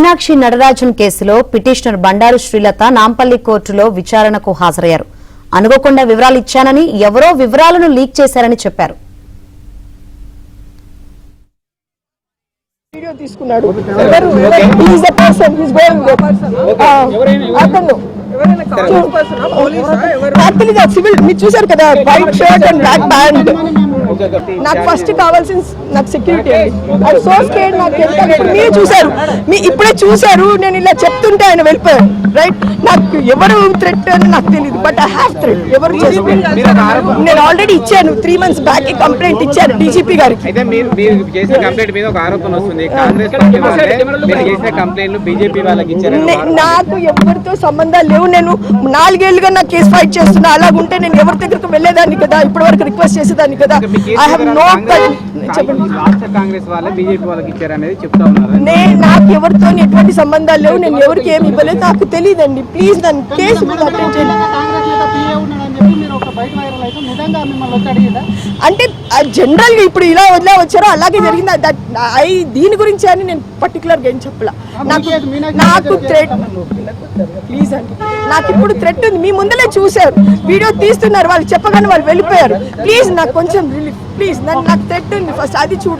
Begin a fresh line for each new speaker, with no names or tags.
మీనాక్షి నటరాజన్ కేసులో పిటిషనర్ బండారు శ్రీలత నాంపల్లి కోర్టులో విచారణకు హాజరయ్యారు. అనుకోకుండా వివరాలు ఇచ్చానని, ఎవరో వివరాలను లీక్ చేశారని చెప్పారు.
చూసారు కదా, white shirt and black pant. నాకు ఫస్ట్ కావాల్సిన నాకు సెక్యూరిటీ అండి. So scared. నాకు మీరు చూసారు, ఇప్పుడే చూసారు, నేను ఇలా చెప్తుంటే ఆయన వెళ్ళిపోయారు. రైట్, నాకు ఎవరు థ్రెట్ అని నాకు తెలియదు, బట్ ఐ హ్యావ్ థ్రెట్. ఎవరు నేను ఆల్రెడీ ఇచ్చాను, 3 months బ్యాక్ కంప్లైంట్ ఇచ్చాను డీజీపీ గారికి.
అయితే మీరు చేసిన కంప్లైంట్ మీద ఒక ఆరోపణ వస్తుంది, కాంగ్రెస్ పార్టీ వాళ్ళే మీరు చేసిన కంప్లైంట్లు బీజేపీ వాళ్ళకి ఇచ్చారు.
నాకు ఎవరితో సంబంధాలు లేవు. నేను 4 ఏళ్లుగా నా కేసు ఫైట్ చేస్తున్నా. అలాగుంటే నేను ఎవరి దగ్గరకు వెళ్ళేదాన్ని కదా, ఇప్పటి వరకు రిక్వెస్ట్ చేసేదాన్ని కదా. I have no. చెప్పండి,
కాంగ్రెస్ వాళ్ళే బీజేపీ వాళ్ళకి ఇచ్చారు అనేది చెప్తా ఉన్నారు.
నాకు ఎవరితో ఎటువంటి సంబంధాలు లేవు. నేను ఎవరికి ఏమి ఇవ్వలేదు, నాకు తెలియదండి. ప్లీజ్ నన్ను కేసు మీద అటెండ్ చేయండి. అంటే జనరల్ గా ఇప్పుడు ఇలా వదిలే వచ్చారో అలాగే జరిగింది. దీని గురించి అని నేను పర్టికులర్ గా ఏం చెప్పలా. నాకు థ్రెట్, ప్లీజ్ అండి, నాకు ఇప్పుడు థ్రెట్ ఉంది. మీ ముందలే చూసారు, వీడియో తీస్తున్నారు, వాళ్ళు చెప్పగానే వాళ్ళు వెళ్ళిపోయారు. ప్లీజ్ నాకు కొంచెం రిలీఫ్, ప్లీజ్. నాకు థ్రెట్ ఉంది, ఫస్ట్ అది చూడండి.